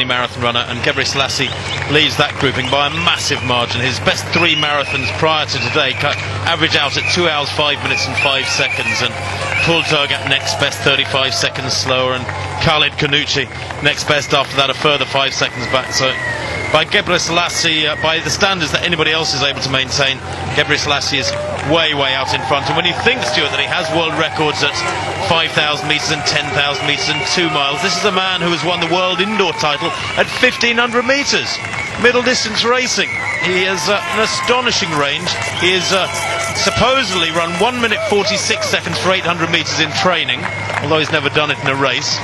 marathon runner, and Gebrselassie leads that grouping by a massive margin. His best 3 marathons prior to today average out at 2 hours 5 minutes and 5 seconds, and Paul Turgat next best 35 seconds slower, and Khalid Kanuchi next best after that a further 5 seconds back. So by Gebrselassie, by the standards that anybody else is able to maintain, Gebrselassie is way out in front. And when you think, Stuart, that he has world records at 5,000 metres and 10,000 metres and 2 miles, this is a man who has won the world indoor title at 1,500 metres, middle distance racing. He has an astonishing range. He has supposedly run 1 minute 46 seconds for 800 metres in training, although he's never done it in a race.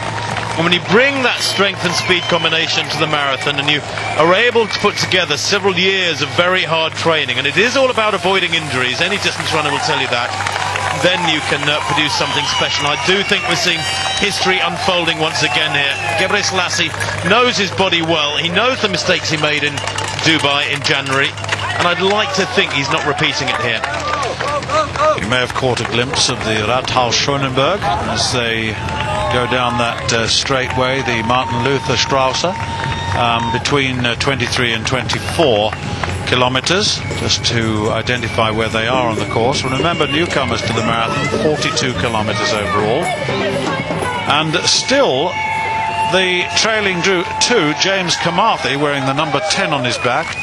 And when you bring that strength and speed combination to the marathon, and you are able to put together several years of very hard training, and it is all about avoiding injuries, any distance runner will tell you that, then you can produce something special. And I do think we're seeing history unfolding once again here. Gebrselassie knows his body well. He knows the mistakes he made in Dubai in January, and I'd like to think he's not repeating it here. You may have caught a glimpse of the Rathaus Schönenberg as they go down that straightway, the Martin Luther Strasse, between 23 and 24 kilometres, just to identify where they are on the course. And remember, newcomers to the marathon, 42 kilometres overall. And still, the trailing two, James Carmarthy, wearing the number 10 on his back.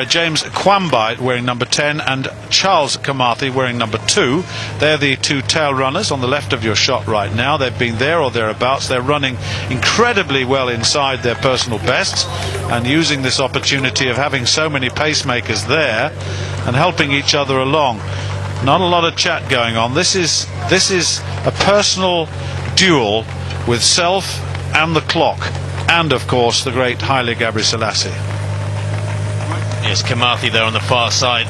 James Quambite wearing number 10 and Charles Carmarthy wearing number 2. They're the two tail runners on the left of your shot right now. They've been there or thereabouts. They're running incredibly well inside their personal bests and using this opportunity of having so many pacemakers there and helping each other along. Not a lot of chat going on. This is a personal duel with self and the clock, and of course the great Haile Gebrselassie. Yes, Carmarthy there on the far side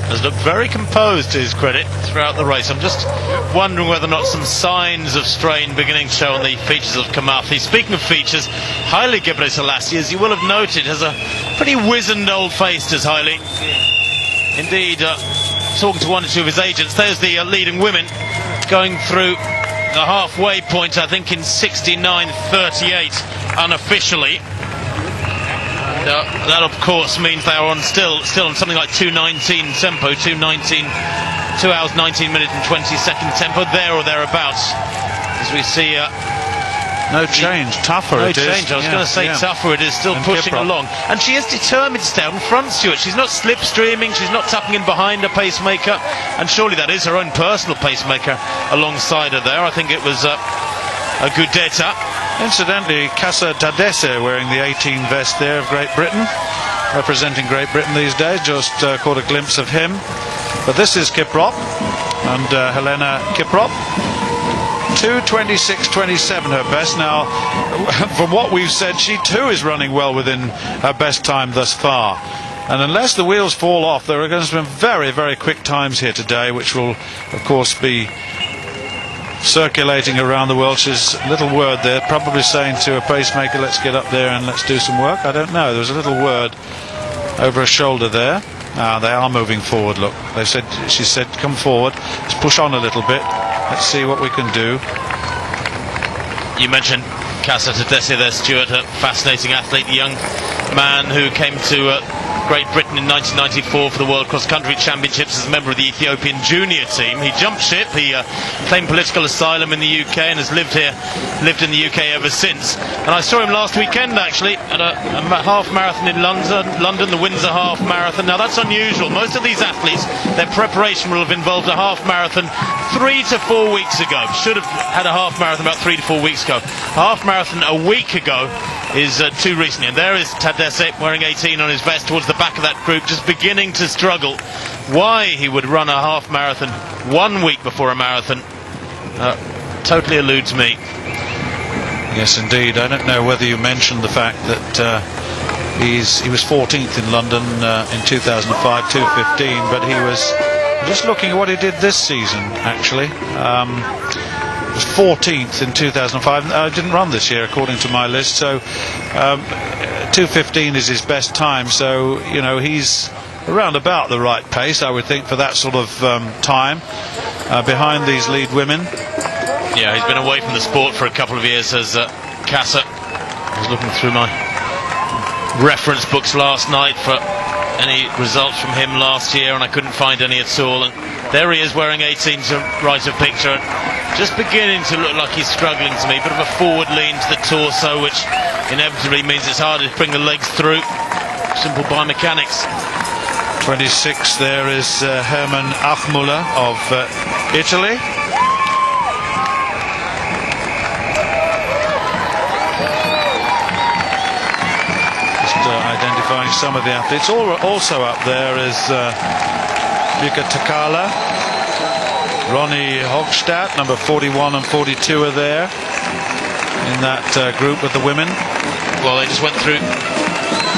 has looked very composed, to his credit, throughout the race. I'm just wondering whether or not some signs of strain beginning to show on the features of Carmarthy. Speaking of features, Haile Gebrselassie, as you will have noted, has a pretty wizened old face, does Haile. Indeed, talking to one or two of his agents, there's the leading women going through the halfway point, I think in 69.38 unofficially. That of course means they are on still on something like 2:19 tempo, 2 hours 19 minutes and 20 second tempo, there or thereabouts, as we see. No change, tougher it is. No change, I was going to say tougher it is, still and pushing along. And she is determined to stay out in front, Stuart. She's not slipstreaming, she's not tucking in behind a pacemaker, and surely that is her own personal pacemaker alongside her there. I think it was a Gudeta. Incidentally, Casa Tadesse wearing the 18 vest there of Great Britain, representing Great Britain these days. Just caught a glimpse of him. But this is Kiprop and Helena Kiprop. 2:26.27 her best. Now, from what we've said, she too is running well within her best time thus far. And unless the wheels fall off, there are going to be very, very quick times here today, which will, of course, be circulating around the world. She's a little word there, probably saying to a pacemaker, let's get up there and let's do some work. I don't know. There was a little word over her shoulder there. They are moving forward, look. She said, come forward. Let's push on a little bit. Let's see what we can do. You mentioned Casa Tadesse there, Stuart, a fascinating athlete, a young man who came to Great Britain in 1994 for the World Cross Country Championships as a member of the Ethiopian junior team. He jumped ship, he claimed political asylum in the UK and has lived in the UK ever since. And I saw him last weekend actually at a half marathon in London, the Windsor Half Marathon. Now that's unusual. Most of these athletes, their preparation will have involved a half marathon 3 to 4 weeks ago. Should have had a half marathon about 3 to 4 weeks ago. A half marathon a week ago is too recently. And there is Tadesse wearing 18 on his vest towards the back of that group, just beginning to struggle. Why he would run a half marathon 1 week before a marathon totally eludes me. Yes, indeed. I don't know whether you mentioned the fact that he was 14th in London in 2005, 2:15, but he was just looking at what he did this season actually. Was 14th in 2005. Didn't run this year according to my list, so 2:15 is his best time, so you know he's around about the right pace, I would think, for that sort of time behind these lead women. Yeah, he's been away from the sport for a couple of years as Casa. I was looking through my reference books last night for any results from him last year, and I couldn't find any at all. And there he is wearing 18 to right of picture, and just beginning to look like he's struggling to me. Bit of a forward lean to the torso, which inevitably means it's harder to bring the legs through. Simple biomechanics. 26 there is Herman Achmuller of Italy. Identifying some of the athletes. Also up there is Mika Takala, Ronnie Hogstadt, number 41 and 42 are there in that group with the women. Well, they just went through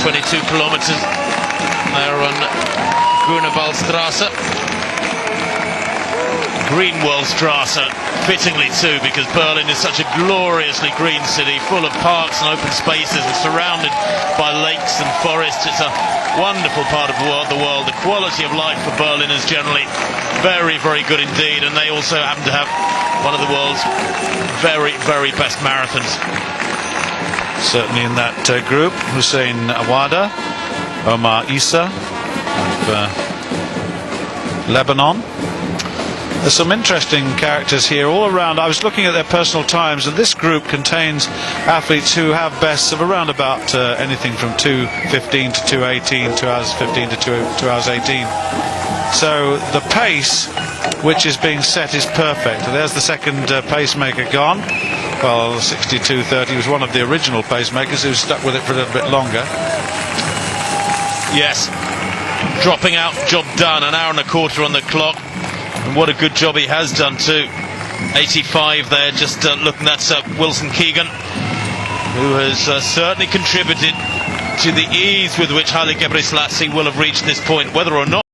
22 kilometres there on Grunewaldstrasse. Greenwaldstrasse, fittingly too, because Berlin is such a gloriously green city, full of parks and open spaces and surrounded by lakes and forests. It's a wonderful part of the world. The quality of life for Berliners generally very, very good indeed, and they also happen to have one of the world's very, very best marathons. Certainly in that group, Hussein Awada, Omar Issa of Lebanon. There's some interesting characters here all around. I was looking at their personal times, and this group contains athletes who have bests of around about anything from 2:15 to 2:18, 2 hours 15 to 2 hours 18. So the pace which is being set is perfect. There's the second pacemaker gone. Well, 62:30 was one of the original pacemakers who stuck with it for a little bit longer. Yes, dropping out, job done. An hour and a quarter on the clock. And what a good job he has done too. 85 there, just looking, that's Wilson Keegan, who has certainly contributed to the ease with which Haile Gebrselassie will have reached this point, whether or not